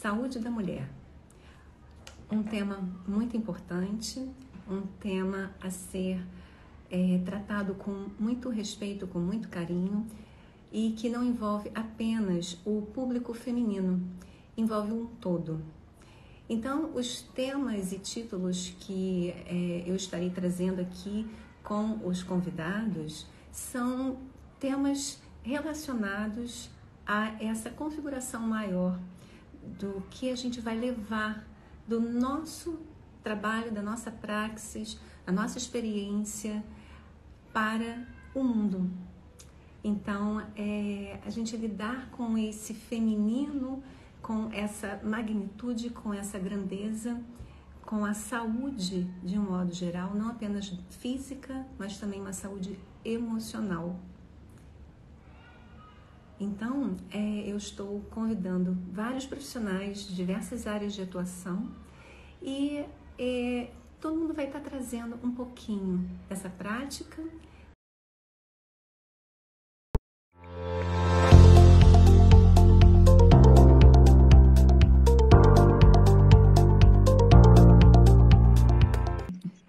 Saúde da mulher. Um tema muito importante, um tema a ser tratado com muito respeito, com muito carinho, e que não envolve apenas o público feminino, envolve um todo. Então, os temas e títulos que eu estarei trazendo aqui com os convidados são temas relacionados a essa configuração maior do que a gente vai levar do nosso trabalho, da nossa praxis, da nossa experiência para o mundo. Então, a gente lidar com esse feminino, com essa magnitude, com essa grandeza, com a saúde de um modo geral, não apenas física, mas também uma saúde emocional. Então, eu estou convidando vários profissionais de diversas áreas de atuação e todo mundo vai estar trazendo um pouquinho dessa prática.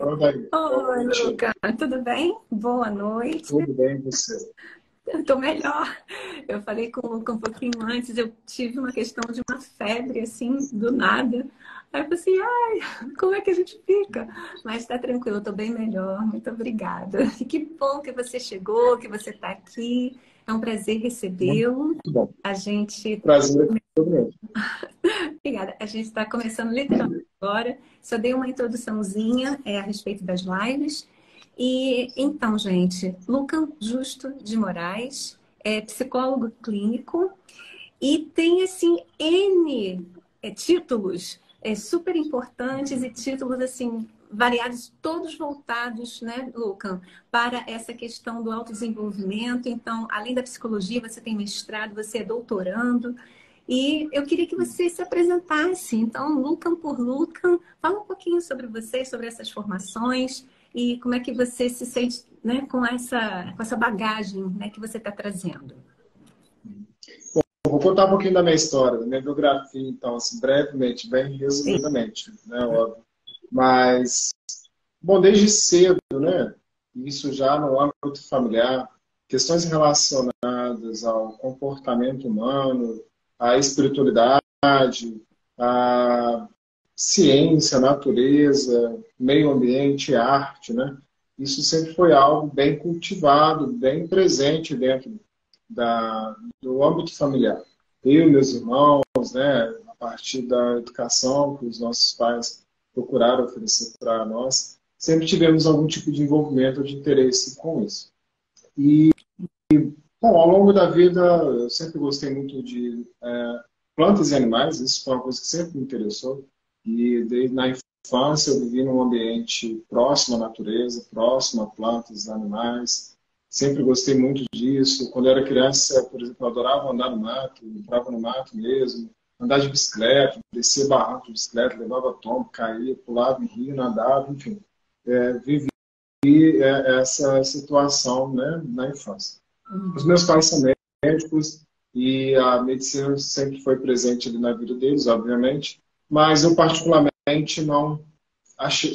Oi, Luca, tudo bem? Boa noite. Tudo bem, você? Eu tô melhor. Eu falei com o Luca um pouquinho antes, eu tive uma questão de uma febre, assim, do nada. Aí eu falei assim, ai, como é que a gente fica? Mas tá tranquilo, eu tô bem melhor, muito obrigada. E que bom que você chegou, que você tá aqui. É um prazer recebê-lo. Muito bom. A gente... Prazer é todo mesmo. Obrigada. A gente está começando literalmente agora. Só dei uma introduçãozinha a respeito das lives. E então, gente, Luca Justo de Moraes é psicólogo clínico e tem, assim, N títulos super importantes e títulos, assim, variados, todos voltados, né, Luca, para essa questão do autodesenvolvimento. Então, além da psicologia, você tem mestrado, você é doutorando. E eu queria que você se apresentasse. Então, Luca por Luca, fala um pouquinho sobre você, sobre essas formações e como é que você se sente, né, com essa bagagem, né, que você está trazendo. Bom, vou contar um pouquinho da minha história, da minha biografia, então, assim, brevemente, bem resumidamente, né, óbvio. Mas, bom, desde cedo, né, isso já no âmbito familiar, questões relacionadas ao comportamento humano, à espiritualidade, à ciência, natureza, meio ambiente, arte, né? Isso sempre foi algo bem cultivado, bem presente dentro do âmbito familiar. Eu e meus irmãos, né, a partir da educação que os nossos pais procuraram oferecer para nós, sempre tivemos algum tipo de envolvimento ou de interesse com isso. E, bom, ao longo da vida, eu sempre gostei muito de plantas e animais, isso foi uma coisa que sempre me interessou. E desde na infância eu vivi num ambiente próximo à natureza, próximo a plantas e animais. Sempre gostei muito disso. Quando eu era criança, por exemplo, eu adorava andar no mato, entrava no mato mesmo, andar de bicicleta, descer barranco de bicicleta, levava tombo, caía, pulava em rio, nadava, enfim. Vivi essa situação, né, na infância. Os meus pais são médicos e a medicina sempre foi presente ali na vida deles, obviamente, mas eu particularmente não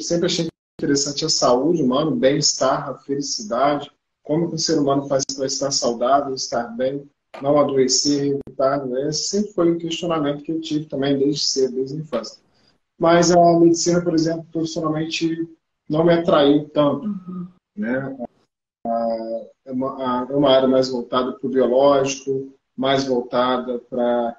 sempre achei interessante a saúde humana, o bem-estar, a felicidade, como que o ser humano faz para estar saudável, estar bem, não adoecer, evitar doenças, sempre foi um questionamento que eu tive também desde cedo, desde a infância. Mas a medicina, por exemplo, profissionalmente não me atraiu tanto, né? É uma área mais voltada para o biológico, mais voltada para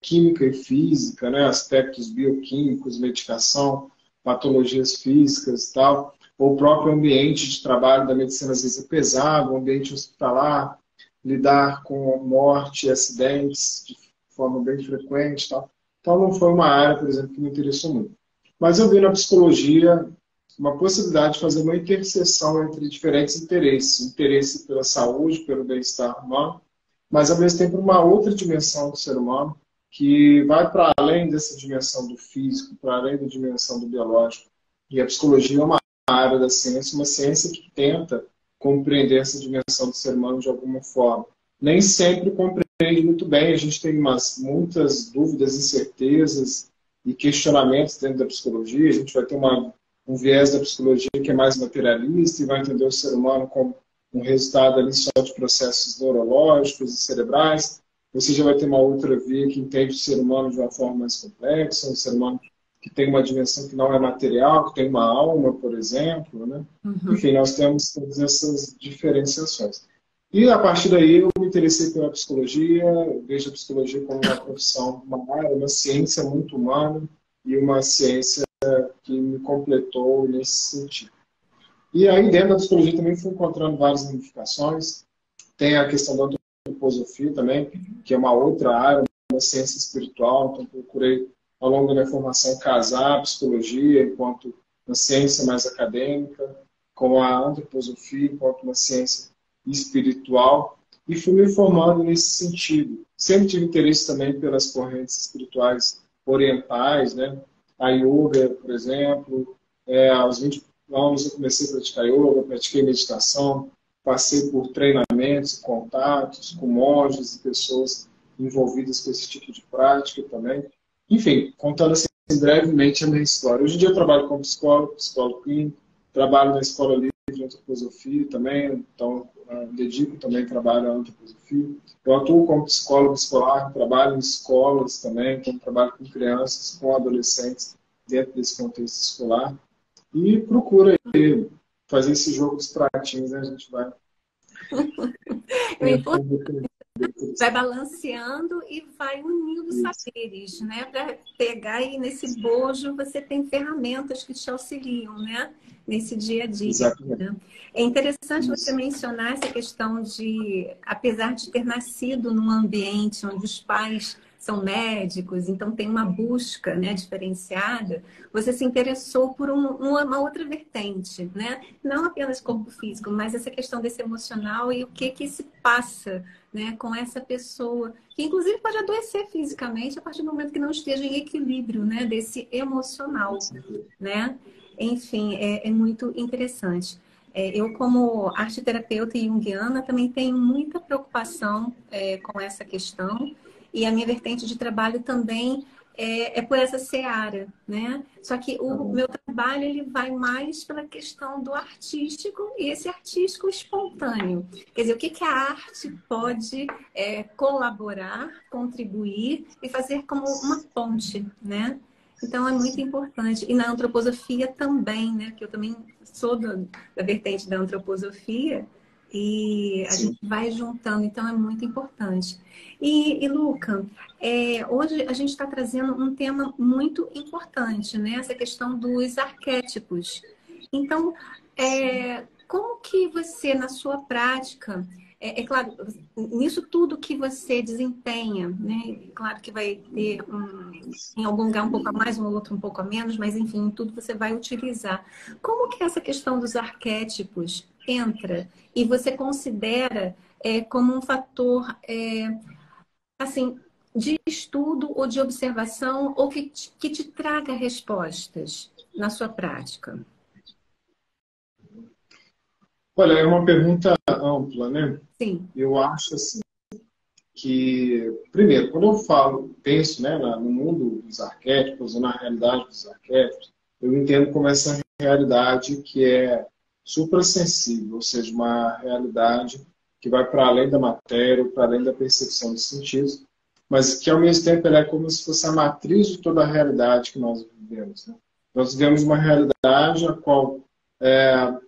química e física, né? Aspectos bioquímicos, medicação, patologias físicas e tal. O próprio ambiente de trabalho da medicina às vezes é pesado, o ambiente hospitalar, lidar com morte e acidentes de forma bem frequente e tal. Então não foi uma área, por exemplo, que me interessou muito. Mas eu vi na psicologia uma possibilidade de fazer uma interseção entre diferentes interesses. Interesse pela saúde, pelo bem-estar humano, mas ao mesmo tempo uma outra dimensão do ser humano que vai para além dessa dimensão do físico, para além da dimensão do biológico. E a psicologia é uma área da ciência, uma ciência que tenta compreender essa dimensão do ser humano de alguma forma. Nem sempre compreende compreende muito bem, a gente tem muitas dúvidas, incertezas e questionamentos dentro da psicologia. A gente vai ter um viés da psicologia que é mais materialista e vai entender o ser humano como um resultado ali só de processos neurológicos e cerebrais. Você já vai ter uma outra via que entende o ser humano de uma forma mais complexa, um ser humano que tem uma dimensão que não é material, que tem uma alma, por exemplo, né? Enfim, nós temos todas essas diferenciações. E a partir daí eu me interessei pela psicologia, vejo a psicologia como uma profissão, uma área, uma ciência muito humana e uma ciência que me completou nesse sentido. E aí dentro da psicologia também fui encontrando várias ramificações. Tem a questão da antroposofia também, que é uma outra área, uma ciência espiritual, então procurei ao longo da minha formação casar a psicologia enquanto uma ciência mais acadêmica, com a antroposofia enquanto uma ciência espiritual, e fui me formando nesse sentido. Sempre tive interesse também pelas correntes espirituais orientais, né? A yoga, por exemplo. Aos 20 anos eu comecei a praticar yoga, pratiquei meditação, passei por treinamentos, contatos com monges e pessoas envolvidas com esse tipo de prática também. Enfim, contando assim brevemente a minha história. Hoje em dia eu trabalho como psicólogo clínico, trabalho na Escola Livre de Antroposofia também, então dedico também trabalho à antroposofia. Eu atuo como psicólogo escolar, trabalho em escolas também, então trabalho com crianças, com adolescentes dentro desse contexto escolar e procuro aí fazer esse jogo dos pratinhos, né? A gente vai vai balanceando e vai unindo saberes, né? Para pegar aí nesse bojo, você tem ferramentas que te auxiliam, né? Nesse dia a dia. Exatamente. Né? É interessante você mencionar essa questão de, apesar de ter nascido num ambiente onde os pais são médicos, então tem uma busca, né, diferenciada, você se interessou por uma outra vertente, né? Não apenas corpo físico, mas essa questão desse emocional e o que se passa, né, com essa pessoa, que inclusive pode adoecer fisicamente a partir do momento que não esteja em equilíbrio, né, desse emocional, né? Enfim, é muito interessante. Eu, como arteterapeuta junguiana, também tenho muita preocupação com essa questão. E a minha vertente de trabalho também é por essa seara, né? Só que o meu trabalho ele vai mais pela questão do artístico e esse artístico espontâneo. Quer dizer, o que a arte pode colaborar, contribuir e fazer como uma ponte, né? Então é muito importante. E na antroposofia também, né? Que eu também sou da vertente da antroposofia. E a gente vai juntando, então é muito importante. E Luca, hoje a gente está trazendo um tema muito importante, né? Essa questão dos arquétipos. Então, como que você, na sua prática, claro, nisso tudo que você desempenha, né? Claro que vai ter em algum lugar um pouco a mais, um outro um pouco a menos, mas enfim, em tudo você vai utilizar. Como que essa questão dos arquétipos entra e você considera como um fator assim de estudo ou de observação ou que te traga respostas na sua prática? Olha, é uma pergunta ampla, né? Sim. Eu acho assim que, primeiro, quando eu penso, né, no mundo dos arquétipos, ou na realidade dos arquétipos, eu entendo como essa realidade que é suprassensível, ou seja, uma realidade que vai para além da matéria, para além da percepção dos sentidos, mas que, ao mesmo tempo, ela é como se fosse a matriz de toda a realidade que nós vivemos. Né? Nós vivemos uma realidade a qual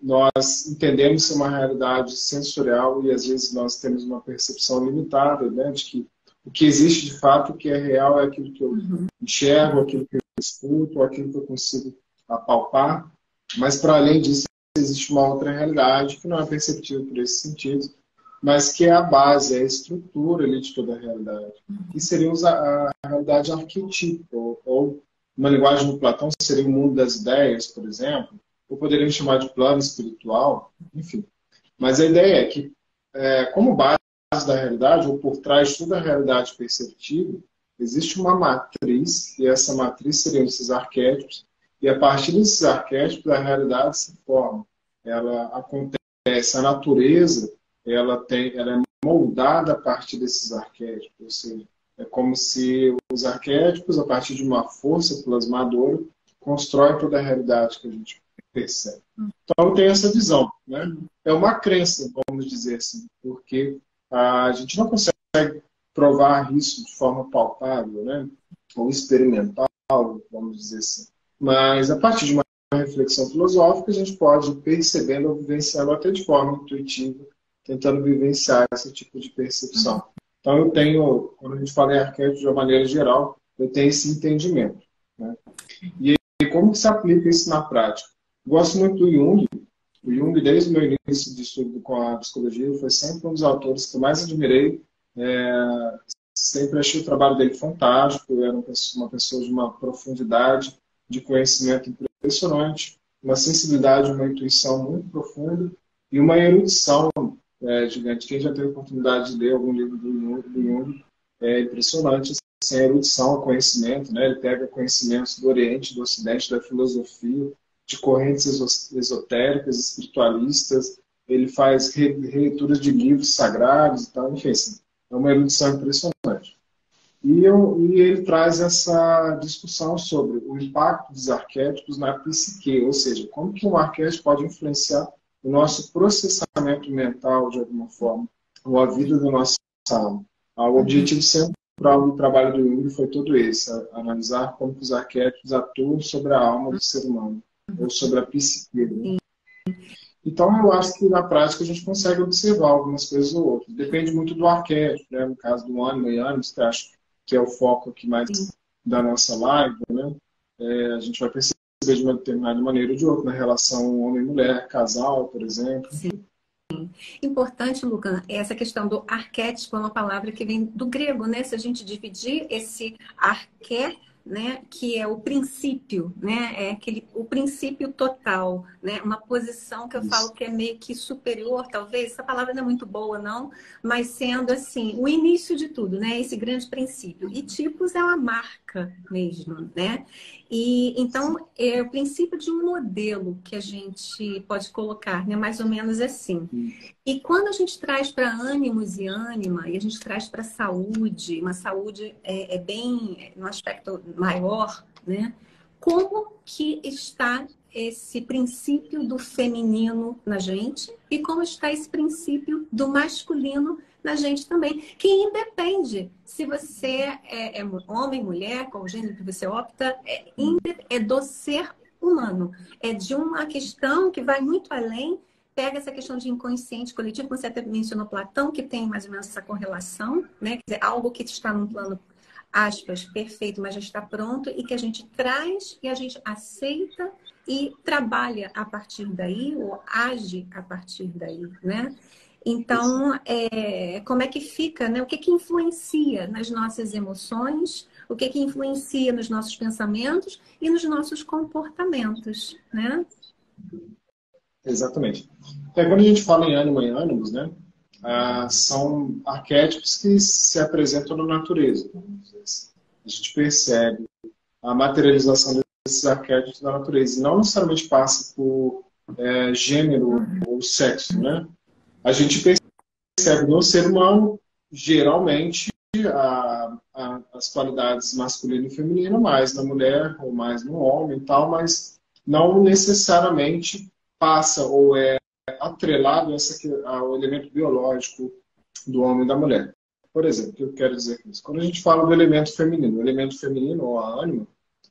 nós entendemos ser uma realidade sensorial e às vezes nós temos uma percepção limitada, né, de que o que existe de fato, o que é real é aquilo que eu enxergo, aquilo que eu escuto, aquilo que eu consigo apalpar, mas para além disso existe uma outra realidade que não é perceptível por esses sentidos, mas que é a base, é a estrutura ali de toda a realidade. E seria a realidade arquetípica, ou uma linguagem do Platão seria o mundo das ideias, por exemplo, ou poderíamos chamar de plano espiritual, enfim. Mas a ideia é que, como base da realidade, ou por trás de toda a realidade perceptível, existe uma matriz, e essa matriz seriam esses arquétipos, e a partir desses arquétipos a realidade se forma. Ela acontece, a natureza ela é moldada a partir desses arquétipos. Ou seja, é como se os arquétipos, a partir de uma força plasmadora, constroem toda a realidade que a gente percebe. Então, tem essa visão, né? É uma crença, vamos dizer assim, porque a gente não consegue provar isso de forma palpável, né? Ou experimental, vamos dizer assim. Mas, a partir de uma reflexão filosófica, a gente pode ir percebendo ou vivenciando até de forma intuitiva, tentando vivenciar esse tipo de percepção. Então, eu tenho, quando a gente fala em arquétipo de uma maneira geral, eu tenho esse entendimento, né? E como que se aplica isso na prática? Gosto muito do Jung. O Jung, desde o meu início de estudo com a psicologia, foi sempre um dos autores que eu mais admirei. Sempre achei o trabalho dele fantástico. Era uma pessoa de uma profundidade de conhecimento impressionante, uma sensibilidade, uma intuição muito profunda e uma erudição gigante. Quem já teve a oportunidade de ler algum livro do Jung, é impressionante assim, a erudição, o conhecimento, né? Ele pega conhecimentos do Oriente, do Ocidente, da filosofia, de correntes esotéricas, espiritualistas, ele faz releituras de livros sagrados e tal, enfim, assim, é uma erudição impressionante. E ele traz essa discussão sobre o impacto dos arquétipos na psique, ou seja, como que um arquétipo pode influenciar o nosso processamento mental, de alguma forma, ou a vida da nossa alma. O objetivo sempre do trabalho do Jung foi todo esse, analisar como que os arquétipos atuam sobre a alma do ser humano, ou sobre a psique. Né? Então, eu acho que na prática a gente consegue observar algumas coisas ou outras. Depende muito do arquétipo, né? No caso do ânimo e ânimos, que acho que é o foco aqui mais da nossa live, né? A gente vai perceber de uma determinada maneira ou de outra, na relação homem-mulher, casal, por exemplo. Sim. Importante, Lucan, essa questão do arquétipo é uma palavra que vem do grego, né? Se a gente dividir esse arqué, né, que é o princípio, né, o princípio total, né, uma posição que eu falo que é meio que superior, talvez, essa palavra não é muito boa, não, mas sendo assim, o início de tudo, né, esse grande princípio. E tipos é uma marca mesmo, né? E então é o princípio de um modelo que a gente pode colocar, né, mais ou menos assim. E quando a gente traz para ânimos e ânima, e a gente traz para saúde, uma saúde bem no aspecto maior, né? Como que está esse princípio do feminino na gente e como está esse princípio do masculino na gente também, que independe se você é homem, mulher, qual o gênero que você opta, é do ser humano. É de uma questão que vai muito além. Pega essa questão de inconsciente coletivo, você até mencionou Platão, que tem mais ou menos essa correlação, né? Quer dizer, algo que está num plano, aspas, perfeito, mas já está pronto, e que a gente traz e a gente aceita e trabalha a partir daí, ou age a partir daí, né? Então, como é que fica, né? O que que influencia nas nossas emoções, o que que influencia nos nossos pensamentos e nos nossos comportamentos, né? Exatamente. Quando a gente fala em ânima e ânimos, né, são arquétipos que se apresentam na natureza. A gente percebe a materialização desses arquétipos na natureza. E não necessariamente passa por gênero ou sexo. Né? A gente percebe no ser humano, geralmente, as qualidades masculino e feminino, mais na mulher ou mais no homem e tal, mas não necessariamente passa ou é atrelado ao elemento biológico do homem e da mulher. Por exemplo, o que eu quero dizer com isso? Quando a gente fala do elemento feminino, o elemento feminino ou a ânima,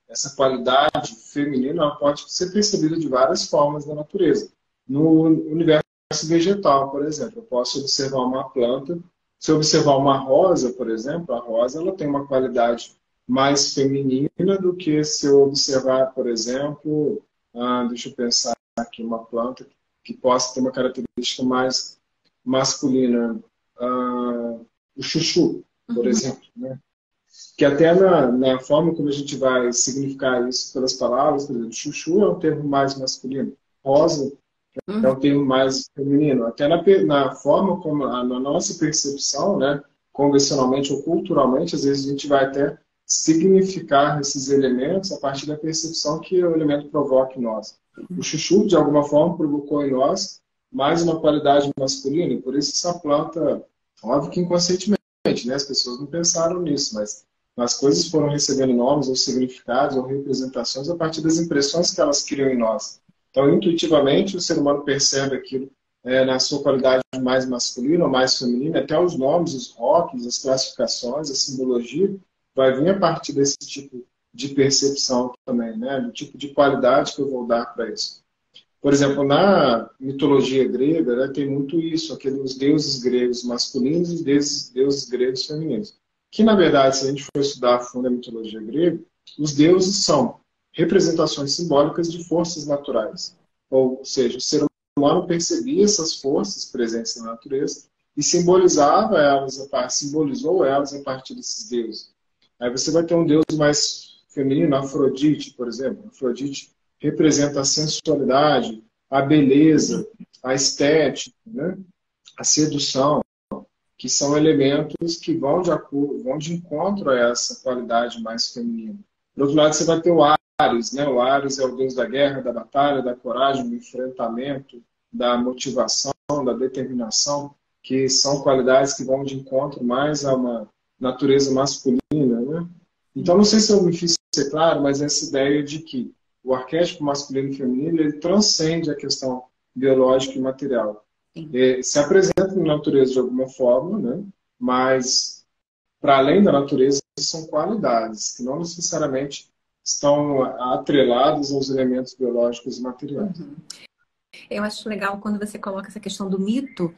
essa qualidade feminina ela pode ser percebida de várias formas na natureza. No universo vegetal, por exemplo, eu posso observar uma planta. Se eu observar uma rosa, por exemplo, a rosa ela tem uma qualidade mais feminina do que se eu observar, por exemplo, deixa eu pensar aqui, uma planta que possa ter uma característica mais masculina. O chuchu, por exemplo. Né? Que até na forma como a gente vai significar isso pelas palavras, por exemplo, chuchu é um termo mais masculino. Rosa é um termo mais feminino. Até na forma como, na nossa percepção, né, convencionalmente ou culturalmente, às vezes a gente vai até significar esses elementos a partir da percepção que o elemento provoca em nós. O chuchu, de alguma forma, provocou em nós mais uma qualidade masculina, e por isso essa planta Óbvio que inconscientemente, né? As pessoas não pensaram nisso, mas as coisas foram recebendo nomes ou significados ou representações a partir das impressões que elas criam em nós. Então, intuitivamente, o ser humano percebe aquilo na sua qualidade mais masculina ou mais feminina, até os nomes, os rótulos, as classificações, a simbologia, vai vir a partir desse tipo de percepção também, né? Do tipo de qualidade que eu vou dar para isso. Por exemplo, na mitologia grega, né, tem muito isso, aqueles deuses gregos masculinos e deuses gregos femininos. Que, na verdade, se a gente for estudar a fundo a mitologia grega, os deuses são representações simbólicas de forças naturais. Ou seja, o ser humano percebia essas forças presentes na natureza e simbolizava elas, simbolizou elas a partir desses deuses. Aí você vai ter um deus mais feminino, Afrodite, por exemplo. Afrodite representa a sensualidade, a beleza, a estética, né? A sedução, que são elementos que vão de encontro a essa qualidade mais feminina. Do outro lado, você vai ter o Ares, né? O Ares é o deus da guerra, da batalha, da coragem, do enfrentamento, da motivação, da determinação, que são qualidades que vão de encontro mais a uma natureza masculina, né? Então, não sei se eu me fiz ser claro, mas essa ideia de que o arquétipo masculino e feminino ele transcende a questão biológica e material. Se apresenta na natureza de alguma forma, né? Mas, para além da natureza, são qualidades que não necessariamente estão atreladas aos elementos biológicos e materiais. Uhum. Eu acho legal quando você coloca essa questão do mito,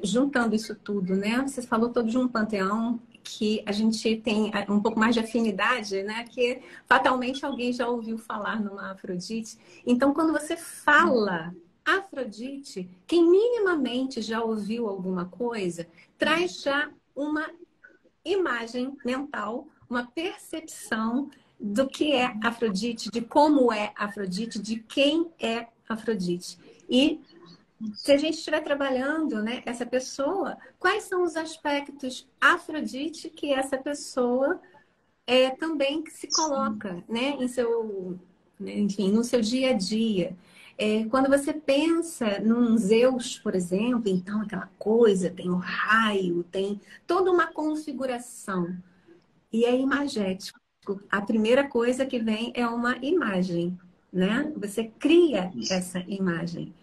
juntando isso tudo, né? Você falou todo de um panteão que a gente tem um pouco mais de afinidade, né? Que fatalmente alguém já ouviu falar numa Afrodite. Então, quando você fala Afrodite, quem minimamente já ouviu alguma coisa, traz já uma imagem mental, uma percepção do que é Afrodite, de como é Afrodite, de quem é Afrodite. E se a gente estiver trabalhando, né, essa pessoa, quais são os aspectos Afrodite que essa pessoa também se coloca, né, em seu, né, enfim, no seu dia a dia. Quando você pensa num Zeus, por exemplo, então aquela coisa, tem o raio, tem toda uma configuração. E é imagético. A primeira coisa que vem é uma imagem, né? Você cria essa imagem.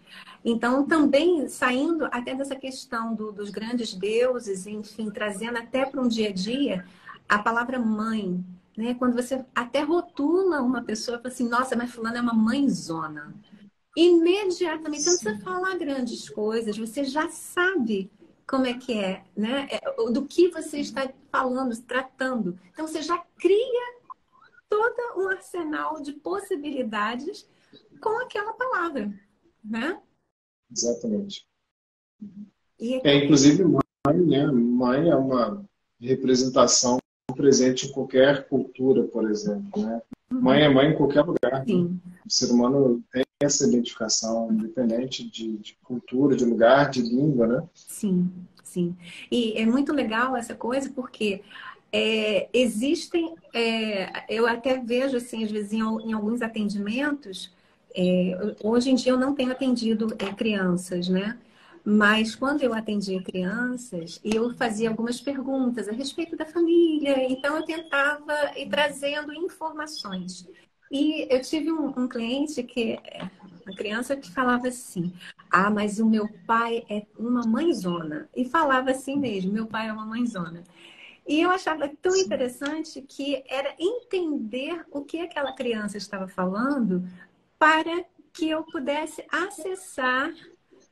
Então, também saindo até dessa questão dos grandes deuses, enfim, trazendo até para um dia a dia a palavra mãe, né? Quando você até rotula uma pessoa, fala assim, nossa, mas fulana é uma mãezona. Imediatamente, você não precisa falar grandes coisas, você já sabe como é que é, né? Do que você está falando, tratando. Então, você já cria todo um arsenal de possibilidades com aquela palavra, né? Exatamente. E Inclusive, mãe, né? Mãe é uma representação presente em qualquer cultura, por exemplo, né? Mãe é mãe em qualquer lugar. Né? O ser humano tem essa identificação, independente de cultura, de lugar, de língua, né? Sim, sim. E é muito legal essa coisa porque existem, eu até vejo assim, às vezes em alguns atendimentos, hoje em dia eu não tenho atendido crianças, né? Mas quando eu atendia crianças, eu fazia algumas perguntas a respeito da família, então eu tentava ir trazendo informações. E eu tive um cliente uma criança que falava assim, ah, mas o meu pai é uma mãezona. E falava assim mesmo, meu pai é uma mãezona. E eu achava tão interessante que era entender o que aquela criança estava falando para que eu pudesse acessar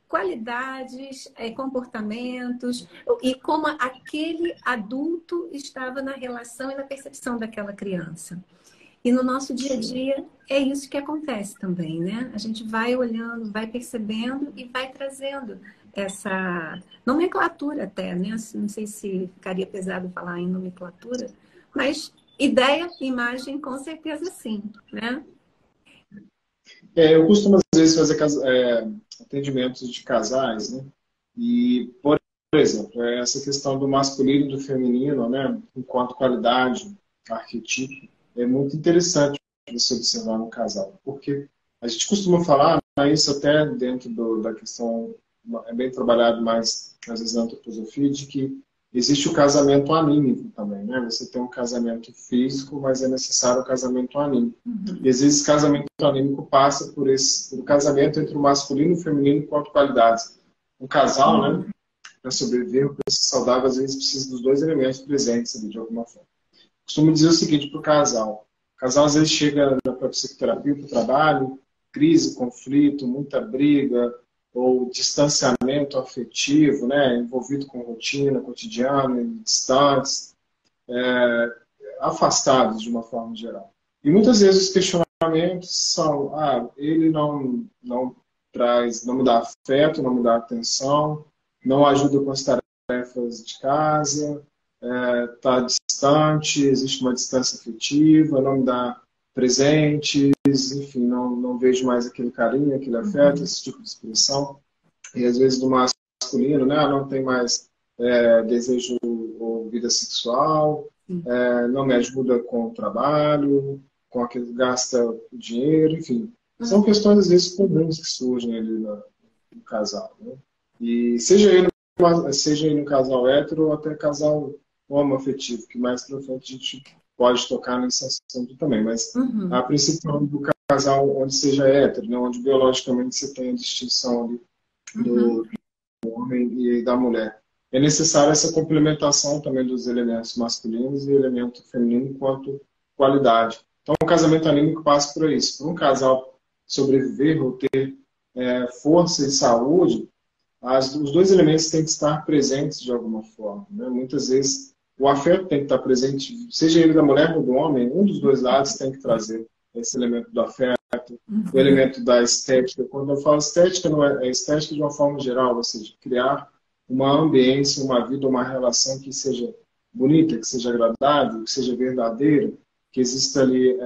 qualidades, comportamentos e como aquele adulto estava na relação e na percepção daquela criança. E no nosso dia a dia é isso que acontece também, né? A gente vai olhando, vai percebendo e vai trazendo essa nomenclatura até, né? Não sei se ficaria pesado falar em nomenclatura, mas ideia, imagem, com certeza sim, né? Eu costumo, às vezes, fazer atendimentos de casais, né? E, por exemplo, essa questão do masculino e do feminino, né? Enquanto qualidade, arquetipo, é muito interessante você observar no casal. Porque a gente costuma falar, mas isso até dentro da questão, é bem trabalhado mais, às vezes, na antroposofia, de que existe o casamento anímico também, né? Você tem um casamento físico, mas é necessário o casamento anímico. E às vezes esse casamento anímico passa por o casamento entre o masculino e o feminino enquanto qualidades. Um casal, né? Para sobreviver, para ser saudável, às vezes precisa dos dois elementos presentes ali, de alguma forma. Costumo dizer o seguinte para o casal. O casal às vezes chega para a psicoterapia, para o trabalho, crise, conflito, muita briga, ou distanciamento afetivo, né, envolvido com rotina cotidiana, distantes, afastados de uma forma geral. E muitas vezes os questionamentos são: ele não me dá afeto, não me dá atenção, não ajuda com as tarefas de casa, está distante, existe uma distância afetiva, não me dá presentes, enfim, não vejo mais aquele carinho, aquele afeto, esse tipo de expressão. E às vezes do masculino, né? Não tem mais desejo ou vida sexual, não me ajuda com o trabalho, com aquele gasta dinheiro, enfim. São questões às vezes comuns que surgem ali no casal, né? E seja ele um casal hétero ou até casal homoafetivo, que mais pra frente a gente pode tocar nesse assunto também, mas a princípio do casal onde seja hétero, né, onde biologicamente você tem a distinção ali do homem e da mulher. É necessária essa complementação também dos elementos masculinos e elemento feminino enquanto qualidade. Então, o casamento anímico passa por isso. Para um casal sobreviver ou ter força e saúde, os dois elementos têm que estar presentes de alguma forma, né? Muitas vezes o afeto tem que estar presente, seja ele da mulher ou do homem, um dos dois lados tem que trazer esse elemento do afeto, o elemento da estética. Quando eu falo estética, não é estética de uma forma geral, ou seja, criar uma ambiência, uma vida, uma relação que seja bonita, que seja agradável, que seja verdadeira, que exista ali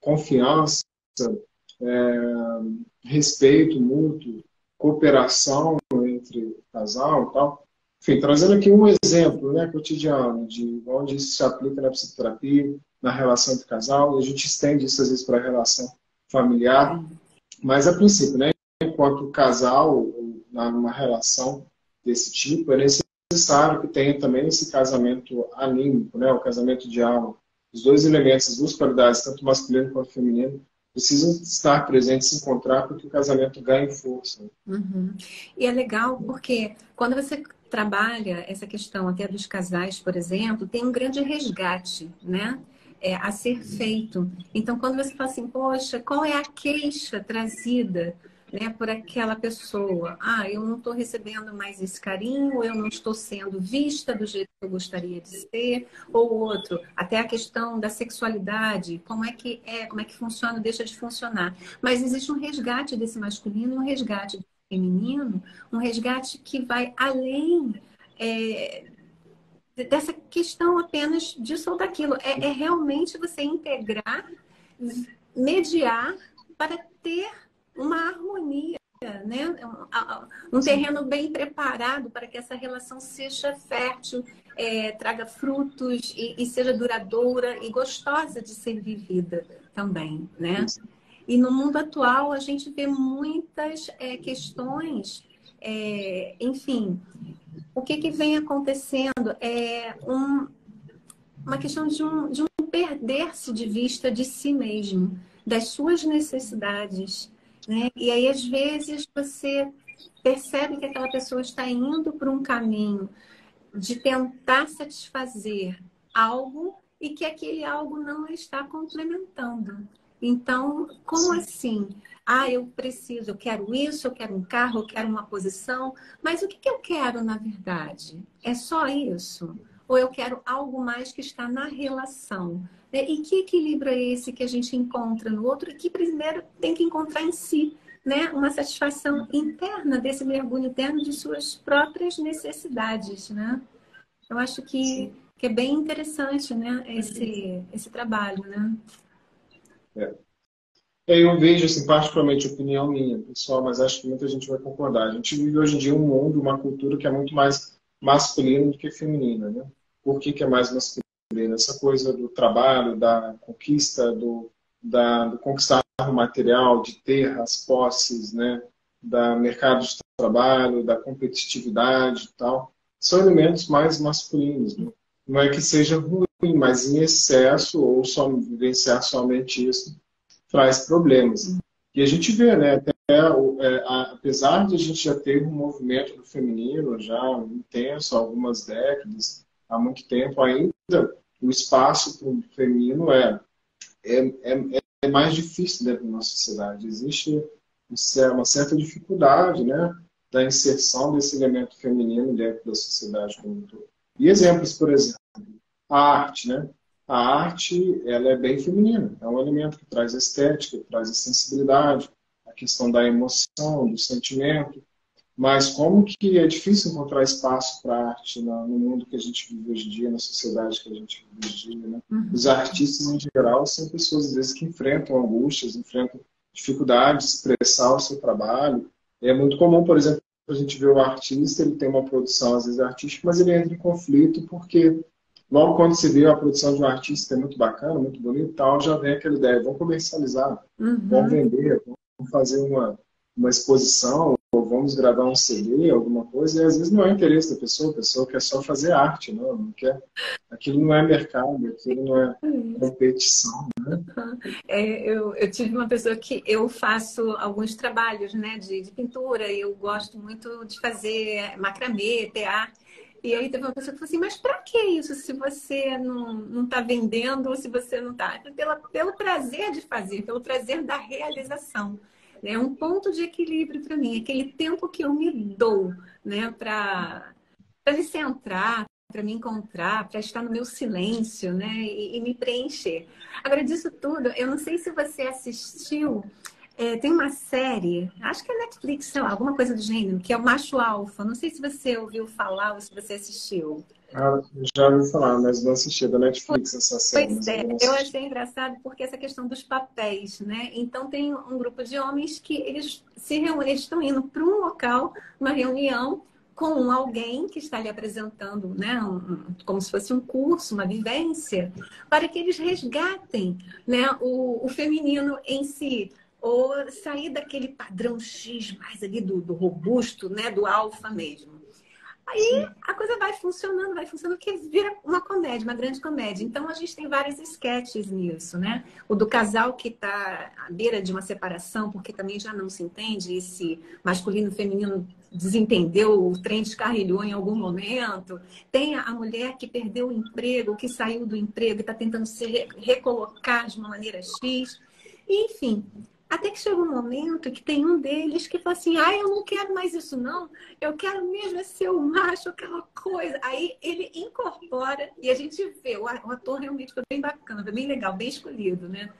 confiança, respeito mútuo, cooperação entre o casal e tal. Enfim, trazendo aqui um exemplo, né, cotidiano de onde isso se aplica na psicoterapia, na relação entre casal, e a gente estende isso às vezes para a relação familiar, mas a princípio, né, enquanto casal, numa relação desse tipo, é necessário que tenha também esse casamento anímico, né, o casamento de alma. Os dois elementos, as duas qualidades, tanto masculino quanto feminino, precisam estar presentes, se encontrar para que o casamento ganhe força. E é legal porque quando você trabalha essa questão até dos casais, por exemplo, tem um grande resgate, né? A ser feito. Então, quando você fala assim, poxa, qual é a queixa trazida, né, por aquela pessoa? Eu não estou recebendo mais esse carinho, eu não estou sendo vista do jeito que eu gostaria de ser, ou outro, até a questão da sexualidade, como é que funciona, deixa de funcionar. Mas existe um resgate desse masculino, um resgate do feminino, um resgate que vai além dessa questão apenas disso ou daquilo. É realmente você integrar, mediar para ter uma harmonia, né? Um terreno bem preparado para que essa relação seja fértil, traga frutos e seja duradoura e gostosa de ser vivida também, né? E no mundo atual a gente vê muitas questões, enfim, o que vem acontecendo é uma questão de um perder-se de vista de si mesmo, das suas necessidades, né? E aí, às vezes, você percebe que aquela pessoa está indo por um caminho de tentar satisfazer algo e que aquele algo não está complementando. Então, como assim? Eu quero isso, eu quero um carro, eu quero uma posição, mas o que eu quero na verdade? É só isso? Ou eu quero algo mais que está na relação? E que equilíbrio é esse que a gente encontra no outro e que primeiro tem que encontrar em si, né? Uma satisfação interna desse mergulho interno de suas próprias necessidades, né? Eu acho que é bem interessante, né? Esse trabalho, né? Eu vejo, assim, particularmente, opinião minha, pessoal, mas acho que muita gente vai concordar. A gente vive hoje em dia um mundo, uma cultura que é muito mais masculina do que feminina, né? Por que é mais masculina? Essa coisa do trabalho, da conquista, do conquistar o material, de ter as posses, né? Da mercado de trabalho, da competitividade e tal. são elementos mais masculinos, né? Não é que seja ruim, mas em excesso ou só vivenciar somente isso traz problemas. E a gente vê, né, apesar de a gente já ter um movimento do feminino já intenso há algumas décadas, há muito tempo ainda, o espaço para o feminino é mais difícil dentro da nossa sociedade. Existe uma certa dificuldade, né, da inserção desse elemento feminino dentro da sociedade como um todo. E exemplos, por exemplo, a arte, né? A arte, ela é bem feminina. É um elemento que traz a estética, que traz a sensibilidade, a questão da emoção, do sentimento. Mas como que é difícil encontrar espaço para a arte no mundo que a gente vive hoje em dia, na sociedade que a gente vive hoje em dia, né? Os artistas, em geral, são pessoas, às vezes, que enfrentam angústias, enfrentam dificuldades de expressar o seu trabalho. É muito comum, por exemplo, a gente ver o artista, ele tem uma produção, às vezes, artística, mas ele entra em conflito porque logo quando se vê a produção de um artista que é muito bacana, muito bonito e tal, já vem aquela ideia, vamos comercializar, vamos vender, vamos fazer uma exposição, ou vamos gravar um CD, alguma coisa, e às vezes não é interesse da pessoa, a pessoa quer só fazer arte, não quer, aquilo não é mercado, aquilo não é competição, né? Eu tive uma pessoa que eu faço alguns trabalhos, né, de pintura, e eu gosto muito de fazer macramê, tear. E aí teve uma pessoa que falou assim, mas para que isso se você não está vendendo ou se você não está? Pelo prazer de fazer, pelo prazer da realização. É um ponto de equilíbrio para mim, aquele tempo que eu me dou, né, para me centrar, para me encontrar, para estar no meu silêncio, né, e me preencher. Agora, disso tudo, eu não sei se você assistiu, tem uma série, acho que é Netflix, sei lá, alguma coisa do gênero, que é o Macho Alfa. Não sei se você ouviu falar ou se você assistiu. Ah, já ouvi falar, mas não assisti da Netflix essa série, Pois mas eu é, não eu assisti. achei engraçado porque essa questão dos papéis, né? Então tem um grupo de homens que eles se reúnem, eles estão indo para um local, uma reunião com alguém que está lhe apresentando, né? Como se fosse um curso, uma vivência, para que eles resgatem, né? O feminino em si, ou sair daquele padrão X mais ali do robusto, né? Do alfa mesmo. Aí Sim. a coisa vai funcionando, que vira uma comédia, uma grande comédia. Então a gente tem vários sketches nisso, né? O do casal que está à beira de uma separação, porque também já não se entende, esse masculino e feminino desentendeu, o trem descarrilhou em algum momento. Tem a mulher que perdeu o emprego, que saiu do emprego e está tentando se recolocar de uma maneira X. E, enfim, até que chega um momento que tem um deles que fala assim, eu não quero mais isso não, eu quero mesmo ser o macho, aquela coisa. Aí ele incorpora e a gente vê, o ator realmente foi bem bacana, foi bem legal, bem escolhido, né?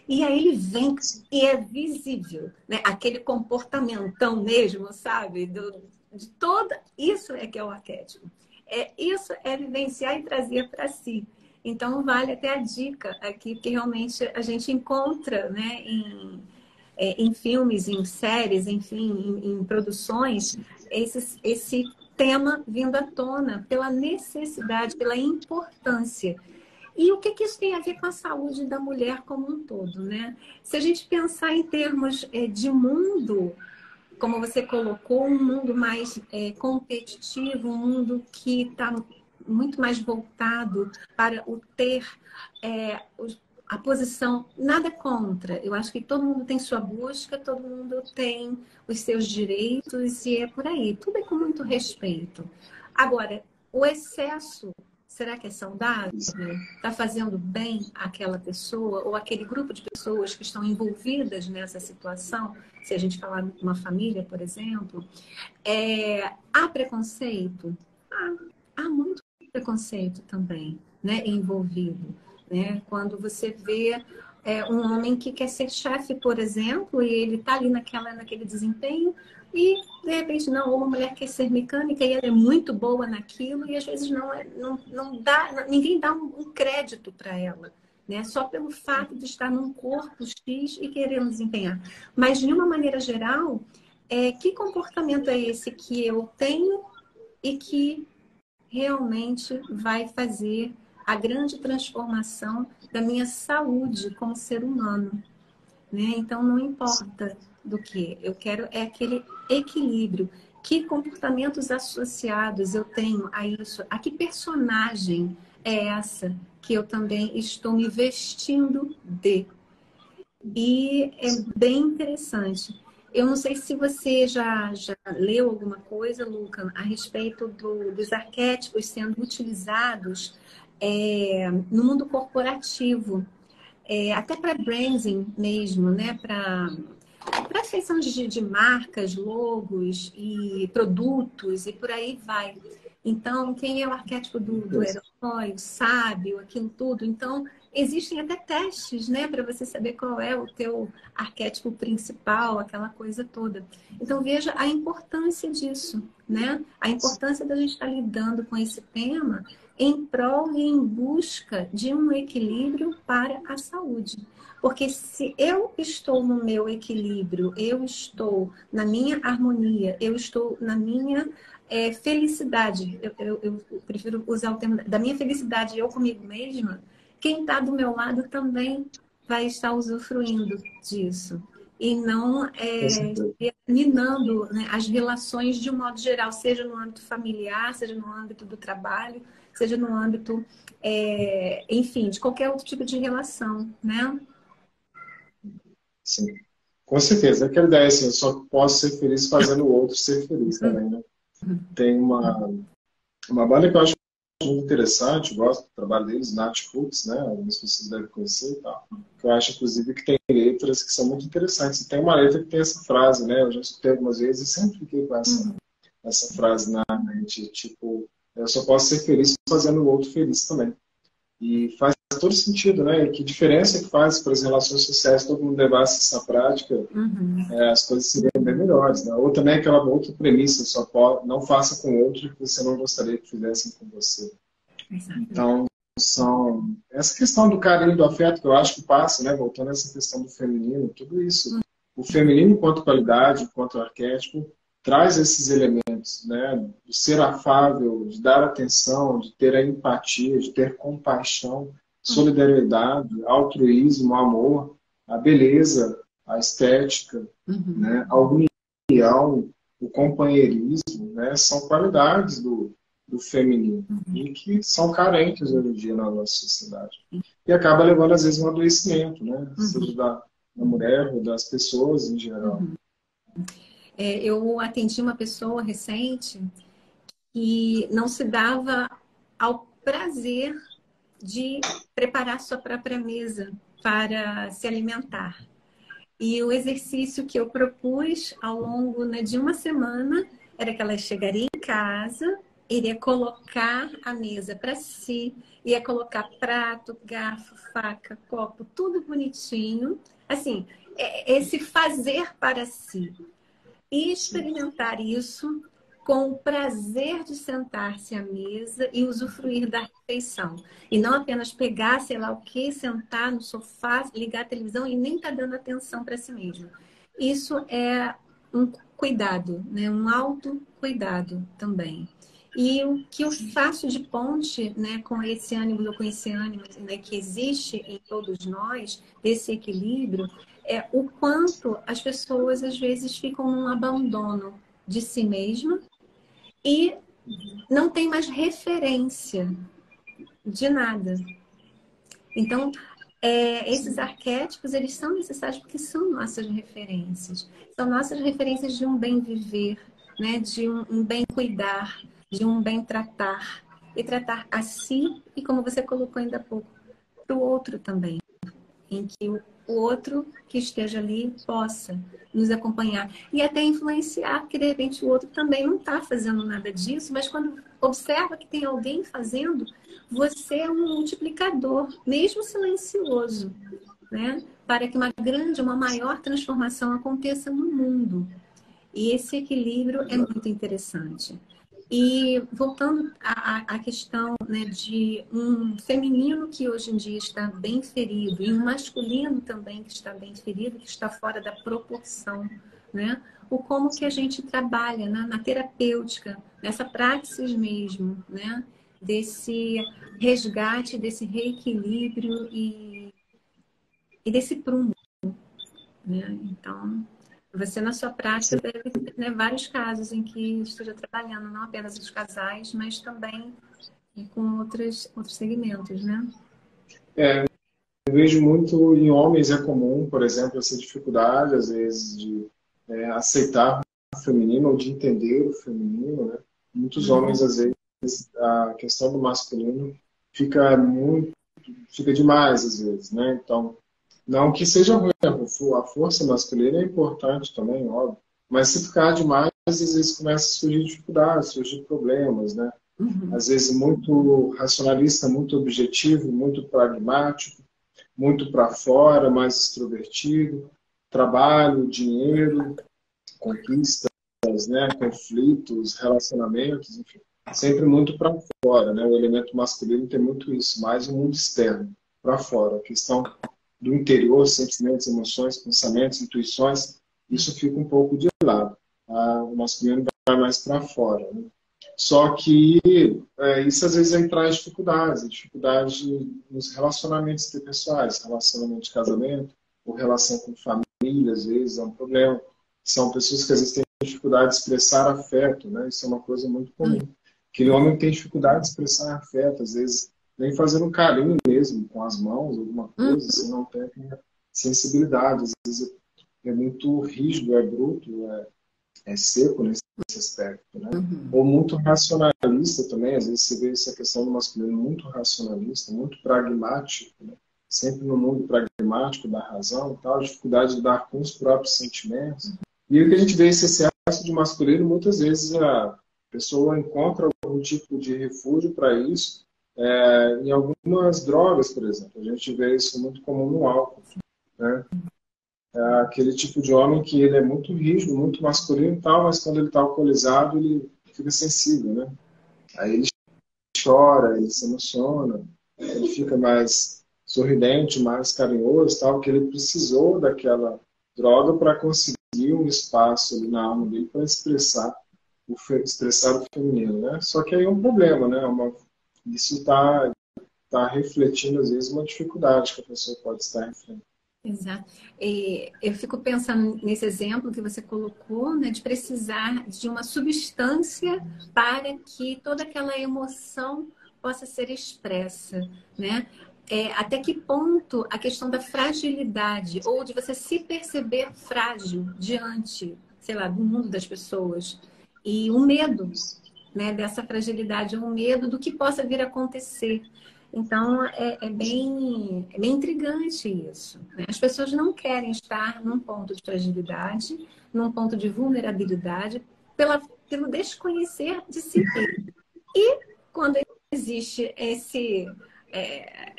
E aí ele vem e é visível, né? Aquele comportamentão mesmo, sabe? De toda... Isso é que é o arquétipo. Isso é vivenciar e trazer para si. Então vale até a dica aqui, porque realmente a gente encontra, né, em filmes, em séries, enfim, em produções, esse tema vindo à tona pela necessidade, pela importância. E o que, que isso tem a ver com a saúde da mulher como um todo, né? Se a gente pensar em termos de mundo, como você colocou, um mundo mais competitivo, um mundo que está muito mais voltado para o ter, a posição, nada contra. Eu acho que todo mundo tem sua busca, todo mundo tem os seus direitos e é por aí. Tudo é com muito respeito. Agora, o excesso, será que é saudável? Está fazendo bem àquela pessoa ou aquele grupo de pessoas que estão envolvidas nessa situação? Se a gente falar de uma família, por exemplo, há preconceito? Há muito preconceito também, né, envolvido. Né? Quando você vê um homem que quer ser chefe, por exemplo, e ele está ali naquele desempenho, e de repente não, ou uma mulher quer ser mecânica e ela é muito boa naquilo, e às vezes não dá, ninguém dá um crédito para ela. Né? Só pelo fato de estar num corpo X e querendo desempenhar. Mas, de uma maneira geral, que comportamento é esse que eu tenho e que realmente vai fazer a grande transformação da minha saúde como ser humano, né? Então, não importa do que. Eu quero aquele equilíbrio que comportamentos associados eu tenho a isso, a que personagem é essa que eu também estou me vestindo de. E é bem interessante. Eu não sei se você já leu alguma coisa, Luca, a respeito dos arquétipos sendo utilizados no mundo corporativo, até para branding mesmo, né? Para feição de marcas, logos e produtos e por aí vai. Então, quem é o arquétipo do herói, o sábio, aquilo tudo? Então, existem até testes, né, para você saber qual é o teu arquétipo principal, aquela coisa toda. Então, veja a importância disso, né? A importância da gente estar lidando com esse tema em prol e em busca de um equilíbrio para a saúde. Porque se eu estou no meu equilíbrio, eu estou na minha harmonia, eu estou na minha felicidade, eu prefiro usar o termo da minha felicidade, eu comigo mesma, quem está do meu lado também vai estar usufruindo disso. E não minando, né, as relações de um modo geral, seja no âmbito familiar, seja no âmbito do trabalho, seja no âmbito, enfim, de qualquer outro tipo de relação, né? Sim, com certeza. Aquela ideia assim, eu só posso ser feliz fazendo o outro ser feliz também, né? Tem uma banda que eu acho muito interessante, eu gosto do trabalho deles, Nat Roots, né? Algumas pessoas devem conhecer e tal. Que eu acho, inclusive, que tem letras que são muito interessantes. E tem uma letra que tem essa frase, né? Eu já escutei algumas vezes e sempre fiquei com essa frase na mente, tipo, eu só posso ser feliz fazendo o outro feliz também. E faz todo sentido, né? E que diferença que faz para as relações sociais todo mundo levasse essa prática, as coisas seriam bem melhores, né? Ou também aquela outra premissa, não faça com outro que você não gostaria que fizessem com você. Então, essa questão do carinho, do afeto, que eu acho que passa, né? Voltando a essa questão do feminino, tudo isso. O feminino, enquanto qualidade, enquanto arquétipo, traz esses elementos, né? De ser afável, de dar atenção, de ter a empatia, de ter compaixão, solidariedade, altruísmo, amor, a beleza, a estética, né? A união, o companheirismo, né? São qualidades do feminino e que são carentes hoje em dia na nossa sociedade. E acaba levando, às vezes, um adoecimento, né? Seja da mulher ou das pessoas em geral. Eu atendi uma pessoa recente que não se dava ao prazer de preparar sua própria mesa para se alimentar. E o exercício que eu propus ao longo, né, de uma semana era que ela chegaria em casa, iria colocar a mesa para si, ia colocar prato, garfo, faca, copo, tudo bonitinho. Assim, esse fazer para si. E experimentar isso com o prazer de sentar-se à mesa e usufruir da refeição. E não apenas pegar, sei lá o que, sentar no sofá, ligar a televisão e nem estar dando atenção para si mesmo. Isso é um cuidado, né? Um autocuidado também. E o que eu faço de ponte, né, com esse ânimo, com esse ânimo, né, que existe em todos nós, desse equilíbrio, é o quanto as pessoas às vezes ficam num abandono de si mesma e não tem mais referência de nada. Então, esses arquétipos, eles são necessários porque são nossas referências. São nossas referências de um bem viver, né? De um bem cuidar, de um bem tratar. E tratar a si e, como você colocou ainda há pouco, para o outro também. Em que o outro que esteja ali possa nos acompanhar e até influenciar, porque de repente o outro também não está fazendo nada disso, mas quando observa que tem alguém fazendo, você é um multiplicador, mesmo silencioso, né? Para que uma maior transformação aconteça no mundo. E esse equilíbrio é muito interessante. E voltando à questão, né, de um feminino que hoje em dia está bem ferido e um masculino também que está bem ferido, que está fora da proporção, né? O como que a gente trabalha na terapêutica, nessa praxis mesmo, né? Desse resgate, desse reequilíbrio e desse prumo, né? Então, Você, na sua prática, deve ter, né, vários casos em que esteja trabalhando, não apenas os casais, mas também com outros segmentos, né? É, eu vejo muito em homens é comum, por exemplo, essa dificuldade, às vezes, de aceitar o feminino ou de entender o feminino, né? Muitos homens, às vezes, a questão do masculino fica demais, às vezes, né? Então, não que seja ruim, a força masculina é importante também, óbvio, mas se ficar demais, às vezes começa a surgir dificuldades, surgir problemas, né? Uhum. Às vezes muito racionalista, muito objetivo, muito pragmático, muito para fora, mais extrovertido, trabalho, dinheiro, conquistas, né, conflitos, relacionamentos, enfim, sempre muito para fora, né? O elemento masculino tem muito isso, mais o mundo externo, para fora. A questão do interior, sentimentos, emoções, pensamentos, intuições, isso fica um pouco de lado. Tá? O masculino vai mais para fora, né? Só que isso às vezes aí traz dificuldades nos relacionamentos interpessoais, relacionamento de casamento, ou relação com família, às vezes é um problema. São pessoas que às vezes têm dificuldade de expressar afeto, né? Isso é uma coisa muito comum. Aquele homem tem dificuldade de expressar afeto, às vezes nem fazendo um carinho mesmo com as mãos, alguma coisa, se não tem sensibilidade. Às vezes é muito rígido, é bruto, é seco nesse aspecto, né? Ou muito racionalista também, às vezes você vê essa questão do masculino muito racionalista, muito pragmático, né? Sempre no mundo pragmático da razão e tal, dificuldade de lidar com os próprios sentimentos. E o que a gente vê esse excesso de masculino, muitas vezes a pessoa encontra algum tipo de refúgio para isso em algumas drogas, por exemplo. A gente vê isso muito comum no álcool, né? Aquele tipo de homem que ele é muito rígido, muito masculino e tal, mas quando ele está alcoolizado, ele fica sensível, né? Aí ele chora, ele se emociona, ele fica mais sorridente, mais carinhoso, tal, que ele precisou daquela droga para conseguir um espaço ali na alma dele para expressar o feminino, né? Só que aí é um problema, né? Isso está refletindo, às vezes, uma dificuldade que a pessoa pode estar enfrentando. Exato. E eu fico pensando nesse exemplo que você colocou, né, de precisar de uma substância para que toda aquela emoção possa ser expressa, né? Até que ponto a questão da fragilidade ou de você se perceber frágil diante, sei lá, do mundo das pessoas e o medo, né, dessa fragilidade, um medo do que possa vir a acontecer. Então, é bem intrigante isso, né? As pessoas não querem estar num ponto de fragilidade, num ponto de vulnerabilidade, pelo desconhecer de si mesmo. E quando existe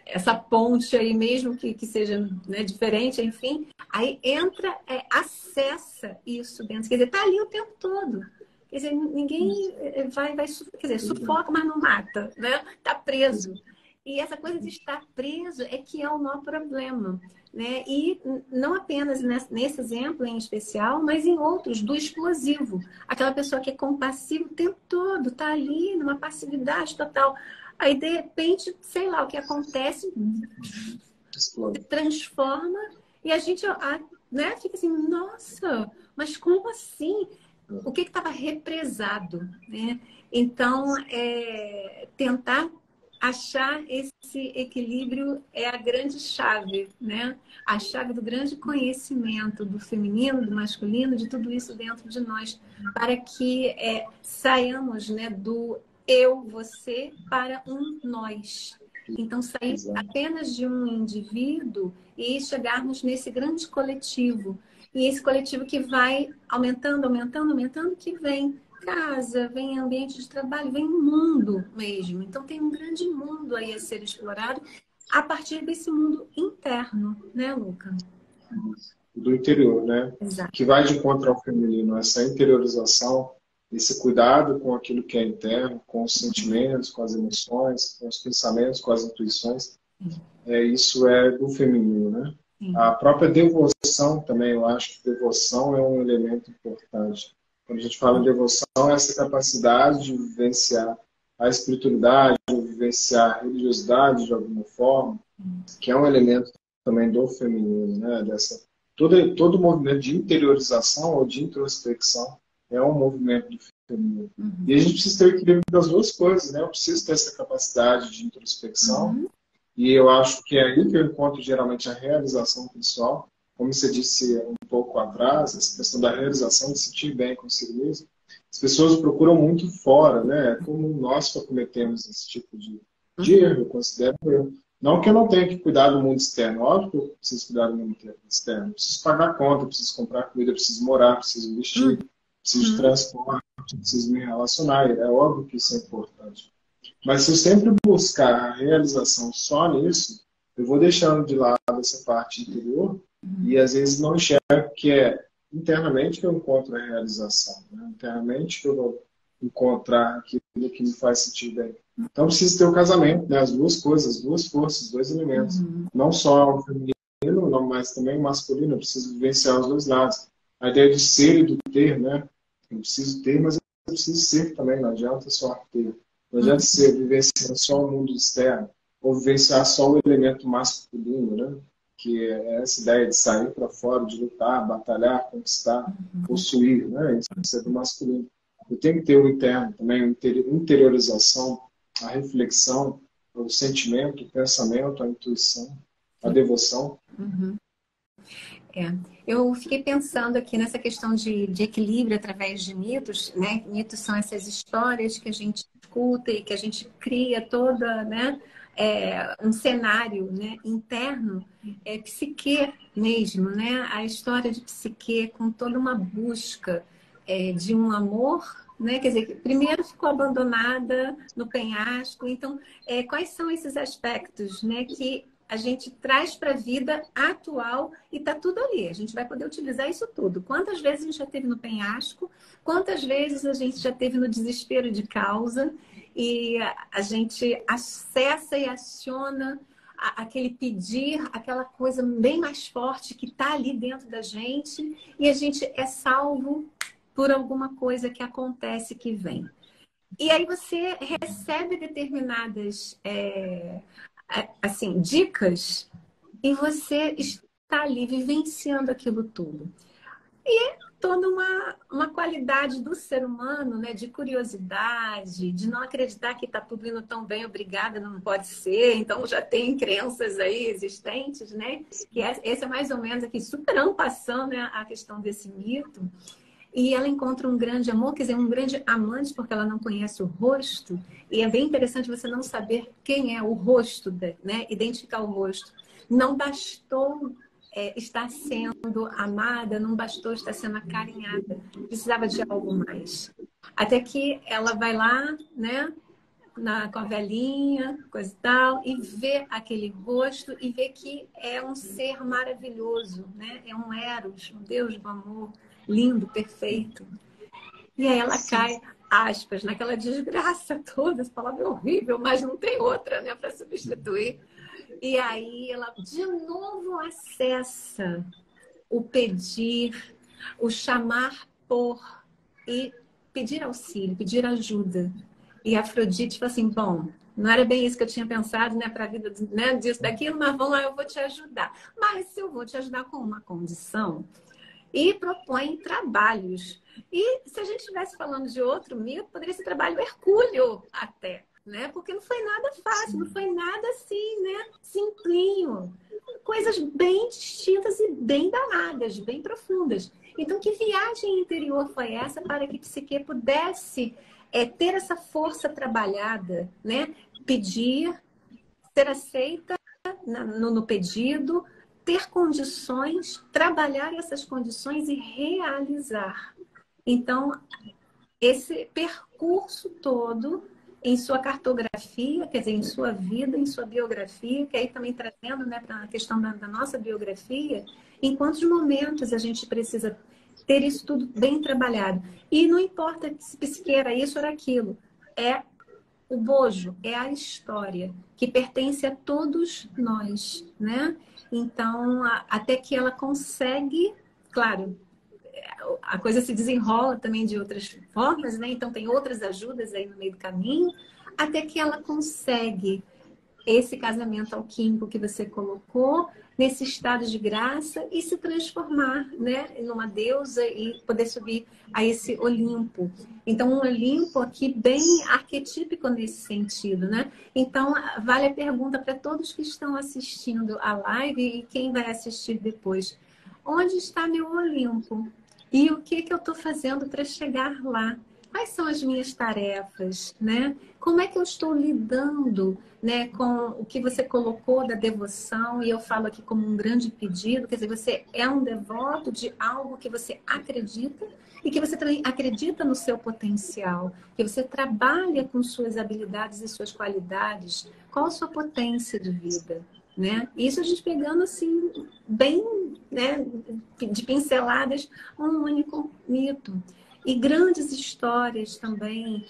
essa ponte aí, mesmo que seja, né, diferente, enfim, aí entra, acessa isso dentro. Quer dizer, está ali o tempo todo. Quer dizer, ninguém quer dizer, sufoca, mas não mata, né? Está preso. E essa coisa de estar preso é que é o maior problema, né? E não apenas nesse exemplo em especial, mas em outros, do explosivo. Aquela pessoa que é compassiva o tempo todo, está ali numa passividade total. Aí, de repente, sei lá, o que acontece, se transforma e a gente, né, fica assim, nossa, mas como assim? O que estava represado, né? Então, tentar achar esse equilíbrio é a grande chave, né? A chave do grande conhecimento do feminino, do masculino, de tudo isso dentro de nós, para que saiamos, né, do eu, você, para um nós. Então, sair apenas de um indivíduo e chegarmos nesse grande coletivo. E esse coletivo que vai aumentando, aumentando, aumentando, que vem casa, vem ambiente de trabalho, vem mundo mesmo. Então tem um grande mundo aí a ser explorado a partir desse mundo interno, né, Luca? Do interior, né? Exato. Que vai de encontro ao feminino, essa interiorização, esse cuidado com aquilo que é interno, com os sentimentos, com as emoções, com os pensamentos, com as intuições. Isso é do feminino, né? Sim. A própria devoção também, eu acho que devoção é um elemento importante. Quando a gente fala em devoção, é essa capacidade de vivenciar a espiritualidade, de vivenciar a religiosidade de alguma forma, que é um elemento também do feminino, né? todo movimento de interiorização ou de introspecção é um movimento do feminino. E a gente precisa ter o equilíbrio das duas coisas, né? Eu preciso ter essa capacidade de introspecção, e eu acho que é aí que eu encontro geralmente a realização pessoal. Como você disse um pouco atrás, essa questão da realização, de sentir bem consigo mesmo. As pessoas procuram muito fora, né? Como nós cometemos esse tipo de erro, eu considero erro. Não que eu não tenha que cuidar do mundo externo. Óbvio que eu preciso cuidar do mundo externo. Eu preciso pagar conta, eu preciso comprar comida, eu preciso morar, eu preciso vestir, preciso de transporte, eu preciso me relacionar. É óbvio que isso é importante. Mas se eu sempre buscar a realização só nisso, eu vou deixando de lado essa parte interior e às vezes não enxergo que é internamente que eu encontro a realização. Né? Internamente que eu vou encontrar aquilo que me faz sentir bem. Então precisa ter o casamento, né? As duas coisas, as duas forças, os dois elementos. Não só o feminino, não, mas também o masculino. Eu preciso vivenciar os dois lados. A ideia de ser e do ter, né? Eu preciso ter, mas eu preciso ser também. Não adianta só ter. Não adianta ser vivenciar só o mundo externo ou vivenciar só o elemento masculino, né? Que é essa ideia de sair para fora, de lutar, batalhar, conquistar, possuir, né? Isso é do masculino. Eu tenho que ter o interno também, a interiorização, a reflexão, o sentimento, o pensamento, a intuição, a devoção. Eu fiquei pensando aqui nessa questão de equilíbrio através de mitos, né? Mitos são essas histórias que a gente escuta e que a gente cria toda, né? Um cenário, né? Interno, psique mesmo, né? A história de psique com toda uma busca de um amor, né? Quer dizer, primeiro ficou abandonada no penhasco. Então, quais são esses aspectos, né? Que a gente traz para a vida atual e está tudo ali. A gente vai poder utilizar isso tudo. Quantas vezes a gente já teve no penhasco, quantas vezes a gente já teve no desespero de causa e a gente acessa e aciona aquele pedir, aquela coisa bem mais forte que está ali dentro da gente e a gente é salvo por alguma coisa que acontece que vem. E aí você recebe determinadas assim, dicas e você está ali vivenciando aquilo tudo. E é toda uma qualidade do ser humano, né? De curiosidade, de não acreditar que está tudo indo tão bem, obrigada, não pode ser. Então já tem crenças aí existentes, né? Que esse é mais ou menos aqui, super passando, né, a questão desse mito. E ela encontra um grande amor, quer dizer, um grande amante, porque ela não conhece o rosto. E é bem interessante você não saber quem é o rosto, né? Identificar o rosto. Não bastou estar sendo amada, não bastou estar sendo acarinhada. Precisava de algo mais. Até que ela vai lá, né? Com a velhinha, coisa e tal, e vê aquele rosto e vê que é um ser maravilhoso, né? É um Eros, um Deus do amor, lindo, perfeito. E aí ela cai, aspas, naquela desgraça toda, essa palavra é horrível, mas não tem outra, né, para substituir. E aí ela de novo acessa o pedir, o chamar por e pedir auxílio, pedir ajuda. E Afrodite falou assim, bom, não era bem isso que eu tinha pensado, né, para a vida, né, disso, daquilo, mas vamos lá, eu vou te ajudar. Mas eu vou te ajudar com uma condição. E propõe trabalhos. E se a gente estivesse falando de outro mito, poderia ser trabalho hercúleo até, né? Porque não foi nada fácil, não foi nada assim, né? Simplinho. Coisas bem distintas e bem danadas, bem profundas. Então, que viagem interior foi essa para que Psique pudesse ter essa força trabalhada, né? Pedir, ser aceita no pedido, ter condições, trabalhar essas condições e realizar. Então, esse percurso todo em sua cartografia, quer dizer, em sua vida, em sua biografia, que aí também trazendo, né, para a questão da nossa biografia, em quantos momentos a gente precisa ter isso tudo bem trabalhado. E não importa se era isso ou era aquilo, é o bojo, é a história que pertence a todos nós, né? Então, até que ela consegue, claro, a coisa se desenrola também de outras formas, né? Então tem outras ajudas aí no meio do caminho, até que ela consegue esse casamento alquímico que você colocou nesse estado de graça e se transformar, né, numa deusa e poder subir a esse Olimpo. Então, um Olimpo aqui bem arquetípico nesse sentido, né? Então, vale a pergunta para todos que estão assistindo a live e quem vai assistir depois. Onde está meu Olimpo? E o que eu estou fazendo para chegar lá? Quais são as minhas tarefas, né? Como é que eu estou lidando, né, com o que você colocou da devoção? E eu falo aqui como um grande pedido, quer dizer, você é um devoto de algo que você acredita e que você também acredita no seu potencial, que você trabalha com suas habilidades e suas qualidades. Qual a sua potência de vida, né? Isso a gente pegando assim, bem, né, de pinceladas, um único mito. E grandes histórias também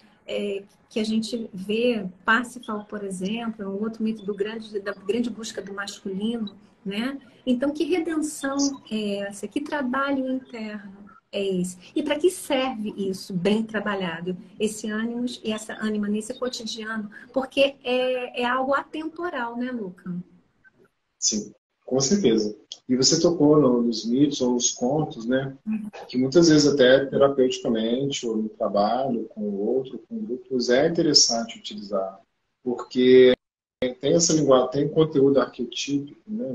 que a gente vê, Parsifal, por exemplo, é um outro mito da grande busca do masculino, né? Então, que redenção é essa? Que trabalho interno é esse? E para que serve isso, bem trabalhado? Esse ânimos e essa ânima nesse cotidiano? Porque é algo atemporal, né, Luca? Sim, com certeza. E você tocou nos mitos ou nos contos, né? Que muitas vezes até terapeuticamente ou no trabalho com o outro, com grupos, é interessante utilizar, porque tem essa linguagem, tem conteúdo arquetípico, né,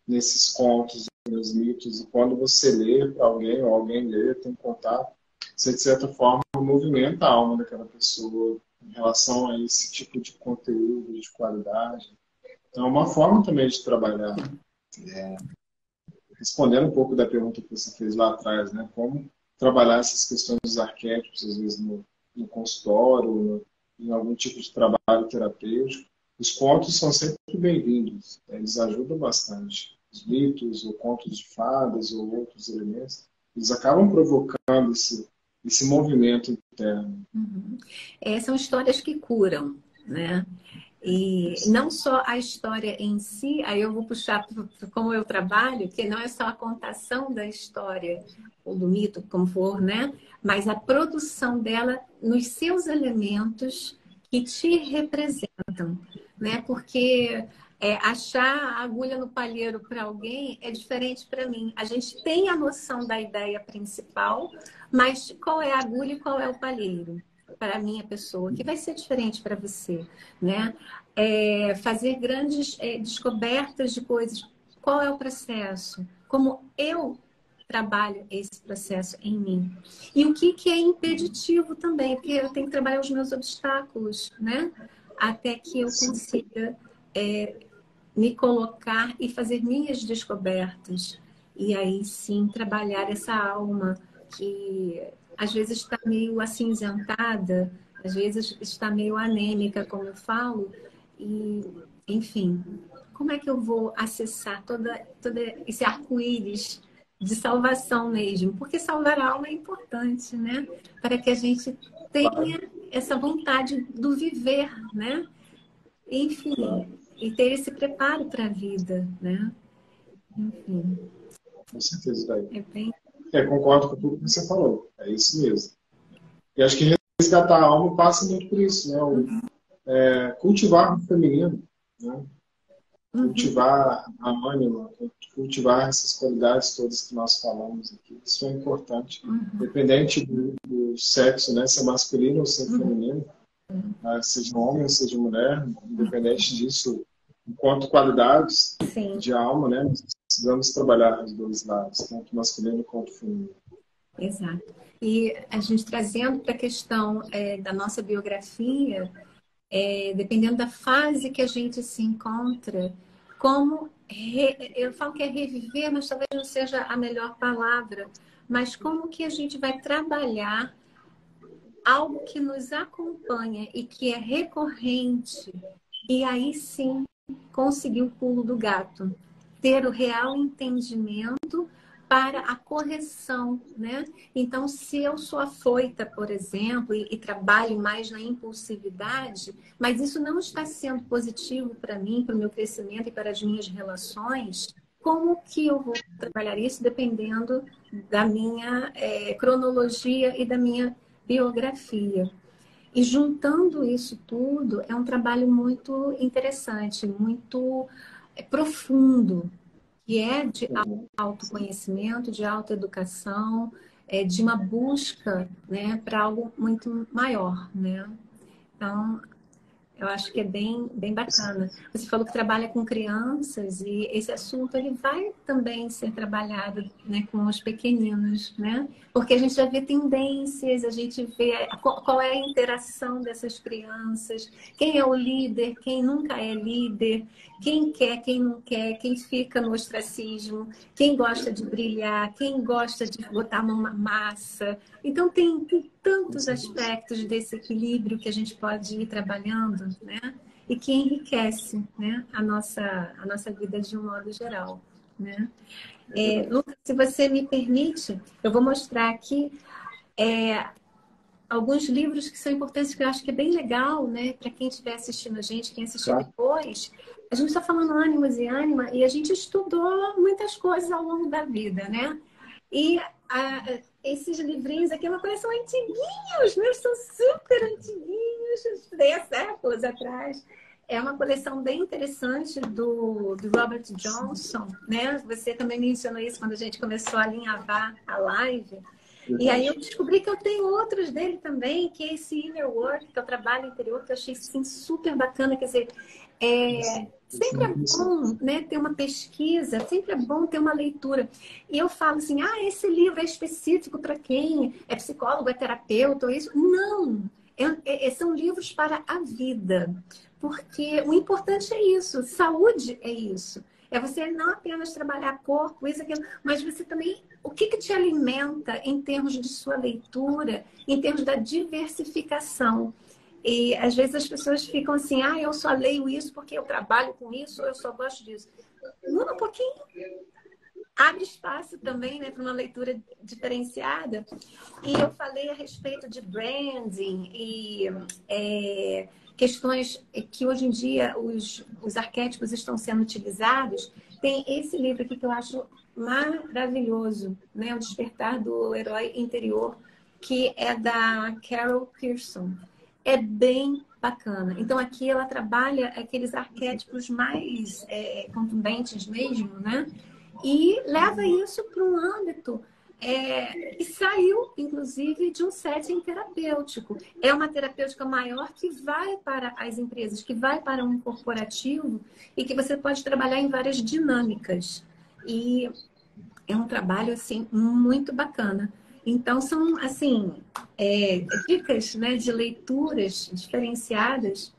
nesses contos, nos mitos, e quando você lê para alguém ou alguém lê, tem contato, você de certa forma movimenta a alma daquela pessoa em relação a esse tipo de conteúdo, de qualidade. Então, é uma forma também de trabalhar. Respondendo um pouco da pergunta que você fez lá atrás, né? Como trabalhar essas questões dos arquétipos, às vezes no consultório, em algum tipo de trabalho terapêutico. Os contos são sempre bem-vindos, né? Eles ajudam bastante. Os mitos, ou contos de fadas, ou outros elementos, eles acabam provocando esse movimento interno. Uhum. São histórias que curam, né? E não só a história em si, aí eu vou puxar como eu trabalho, que não é só a contação da história, ou do mito, como for, né? Mas a produção dela nos seus elementos que te representam, né? Porque achar a agulha no palheiro para alguém é diferente para mim. A gente tem a noção da ideia principal, mas qual é a agulha e qual é o palheiro? Para a minha pessoa, que vai ser diferente para você, né? Fazer grandes descobertas de coisas. Qual é o processo? Como eu trabalho esse processo em mim? E o que é impeditivo também, porque eu tenho que trabalhar os meus obstáculos, né? Até que eu consiga me colocar e fazer minhas descobertas. E aí sim trabalhar essa alma que às vezes está meio acinzentada, às vezes está meio anêmica, como eu falo, e enfim, como é que eu vou acessar todo esse arco-íris de salvação mesmo? Porque salvar a alma é importante, né? Para que a gente tenha essa vontade do viver, né? Enfim, e ter esse preparo para a vida, né? Enfim, Com certeza, daí. é bem. Concordo com tudo que você falou. É isso mesmo. E acho que resgatar a alma passa muito por isso, né? Cultivar o feminino, né? Cultivar a ânima, cultivar essas qualidades todas que nós falamos aqui. Isso é importante. Independente do sexo, né? Se é masculino ou se é feminino, seja homem ou seja mulher, independente disso, enquanto qualidades Sim. de alma, né? Nós precisamos trabalhar os dois lados, tanto masculino quanto feminino. Exato. E a gente trazendo para a questão da nossa biografia, dependendo da fase que a gente se encontra, eu falo que é reviver, mas talvez não seja a melhor palavra, mas como que a gente vai trabalhar algo que nos acompanha e que é recorrente, e aí sim conseguir o pulo do gato, ter o real entendimento para a correção, né? Então, se eu sou afoita, por exemplo, e trabalho mais na impulsividade, mas isso não está sendo positivo para mim, para o meu crescimento e para as minhas relações, como que eu vou trabalhar isso dependendo da minha cronologia e da minha biografia? E juntando isso tudo, é um trabalho muito interessante, muito profundo, que é de autoconhecimento, de autoeducação, de uma busca, né, para algo muito maior, né? Então, eu acho que é bem bacana. Você falou que trabalha com crianças e esse assunto ele vai também ser trabalhado, né, com os pequeninos, né? Porque a gente já vê tendências, a gente vê qual é a interação dessas crianças, quem é o líder, quem nunca é líder, quem quer, quem não quer, quem fica no ostracismo, quem gosta de brilhar, quem gosta de botar a mão na massa. Então, tem tantos aspectos desse equilíbrio que a gente pode ir trabalhando, né? E que enriquece, né? A nossa vida de um modo geral, né? Lucas, se você me permite, eu vou mostrar aqui alguns livros que são importantes, que eu acho que é bem legal, né? Para quem estiver assistindo a gente, quem assistir Tá? depois. A gente está falando ânimos e ânima, e a gente estudou muitas coisas ao longo da vida, né? E esses livrinhos aqui é uma coleção antiguinhos, meus são super antiguinhos, eu estudei há séculos atrás. É uma coleção bem interessante do Robert Johnson, né? Você também mencionou isso quando a gente começou a alinhavar a live. E aí eu descobri que eu tenho outros dele também, que é esse Inner Work, que é o trabalho interior, que eu achei assim, super bacana. Quer dizer, sempre é bom, né, ter uma pesquisa, sempre é bom ter uma leitura. E eu falo assim, esse livro é específico para quem? É psicólogo, é terapeuta, ou isso? Não! São livros para a vida. Porque o importante é isso, saúde é isso. É você não apenas trabalhar corpo, isso, aquilo, mas você também, o que te alimenta em termos de sua leitura, em termos da diversificação. E às vezes as pessoas ficam assim, eu só leio isso porque eu trabalho com isso, ou eu só gosto disso. Muda um pouquinho, abre espaço também, né, para uma leitura diferenciada. E eu falei a respeito de branding e questões que hoje em dia os arquétipos estão sendo utilizados. Tem esse livro aqui que eu acho maravilhoso, né? O Despertar do Herói Interior, que é da Carol Pearson. É bem bacana. Então, aqui ela trabalha aqueles arquétipos mais contundentes mesmo, né? E leva isso para um âmbito e saiu, inclusive, de um setting terapêutico. É uma terapêutica maior que vai para as empresas, que vai para um corporativo e que você pode trabalhar em várias dinâmicas. E é um trabalho, assim, muito bacana. Então, são, assim, dicas, né, de leituras diferenciadas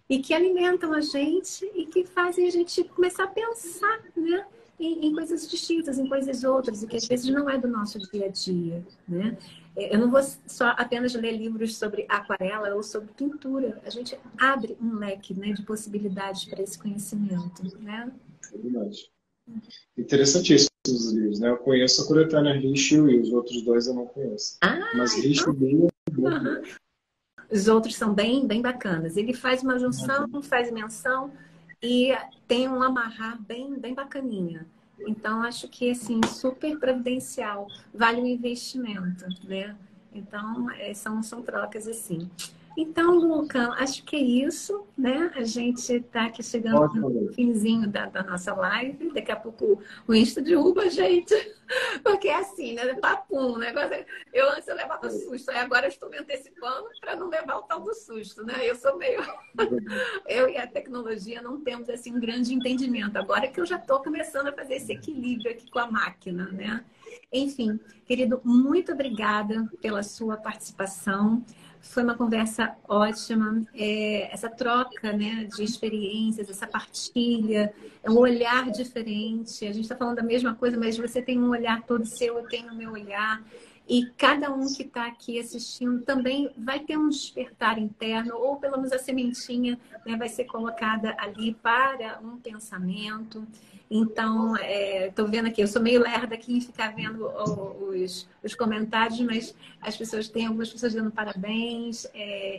e que alimentam a gente e que fazem a gente começar a pensar, né, em coisas distintas, em coisas outras, e que às vezes não é do nosso dia a dia, né? Eu não vou só apenas ler livros sobre aquarela ou sobre pintura. A gente abre um leque, né, de possibilidades para esse conhecimento, né? É verdade. Interessantíssimos os livros, né? Eu conheço a coletânea Richelieu e os outros dois eu não conheço. Mas Richelieu é bom. Os outros são bem bacanas. Ele faz uma junção, faz menção e tem um amarrar bem bacaninha. Então, acho que, assim, super providencial. Vale o investimento, né? Então, são trocas assim. Então, Luca, acho que é isso, né? A gente está aqui chegando no finzinho da nossa live. Daqui a pouco o Insta derruba a gente. Porque é assim, né? Papum, o negócio. Eu antes eu levava susto, aí agora eu estou me antecipando para não levar o tal do susto, né? Eu sou meio. Eu e a tecnologia não temos assim um grande entendimento. Agora que eu já estou começando a fazer esse equilíbrio aqui com a máquina, né? Enfim, querido, muito obrigada pela sua participação. Foi uma conversa ótima. Essa troca, né, de experiências, essa partilha, é um olhar diferente. A gente está falando da mesma coisa, mas você tem um olhar todo seu, eu tenho o meu olhar. E cada um que está aqui assistindo também vai ter um despertar interno, ou pelo menos a sementinha, né, vai ser colocada ali para um pensamento. Então, estou vendo aqui, eu sou meio lerda aqui em ficar vendo os comentários, mas as pessoas têm algumas pessoas dando parabéns,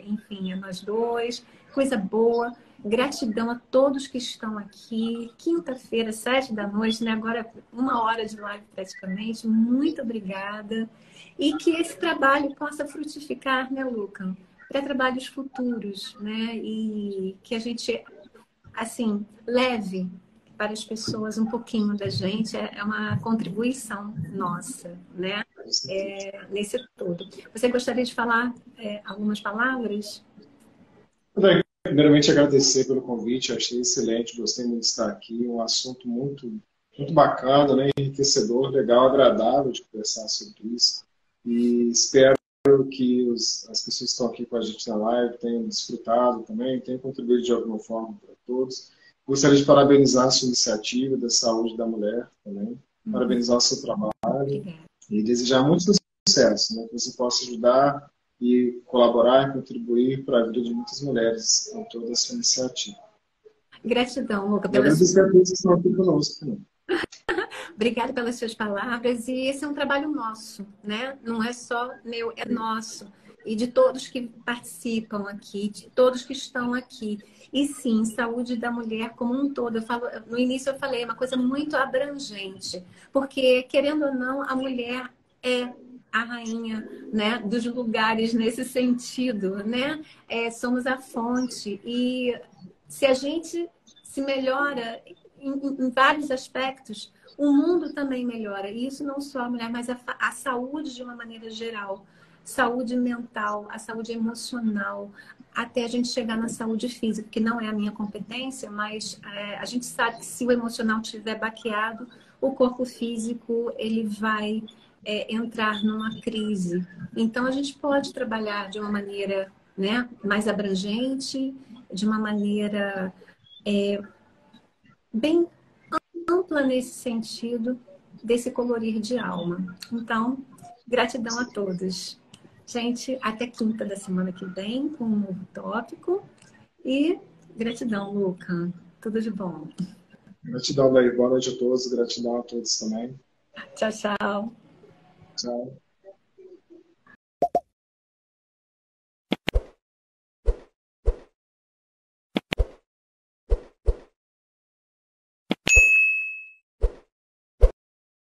enfim, a nós dois, coisa boa. Gratidão a todos que estão aqui. Quinta-feira, 7 da noite, né? Agora 1 hora de live praticamente. Muito obrigada. E que esse trabalho possa frutificar, né, Luca? Para trabalhos futuros, né? E que a gente, assim, leve para as pessoas um pouquinho da gente, é uma contribuição nossa, né? Nesse todo. Você gostaria de falar algumas palavras? André, primeiramente agradecer pelo convite, achei excelente, gostei muito de estar aqui, um assunto muito bacana, né? Enriquecedor, legal, agradável de conversar sobre isso. E espero que as pessoas que estão aqui com a gente na live tenham desfrutado também, tenham contribuído de alguma forma para todos. Gostaria de parabenizar a sua iniciativa da saúde da mulher também, parabenizar o seu trabalho e desejar muito sucesso, né? Que você possa ajudar e colaborar e contribuir para a vida de muitas mulheres com toda a sua iniciativa. Gratidão, Luca, E agradecer a todos que estão aqui conosco também. Obrigada pelas suas palavras. E esse é um trabalho nosso, né? Não é só meu, é nosso. E de todos que participam aqui, de todos que estão aqui. E sim, saúde da mulher como um todo. No início eu falei, é uma coisa muito abrangente. Porque, querendo ou não, a mulher é a rainha, né, dos lugares nesse sentido, né? Somos a fonte. E se a gente se melhora em vários aspectos, o mundo também melhora. E isso não só a mulher, mas a saúde de uma maneira geral. Saúde mental, a saúde emocional, até a gente chegar na saúde física, que não é a minha competência, mas a gente sabe que se o emocional estiver baqueado, o corpo físico ele vai entrar numa crise. Então, a gente pode trabalhar de uma maneira, né, mais abrangente, de uma maneira bem ampla nesse sentido desse colorir de alma. Então, gratidão a todos. Gente, até quinta da semana que vem com um novo tópico. E gratidão, Luca. Tudo de bom. Gratidão, Daí. Boa noite a todos. Gratidão a todos também. Tchau, tchau. Tchau.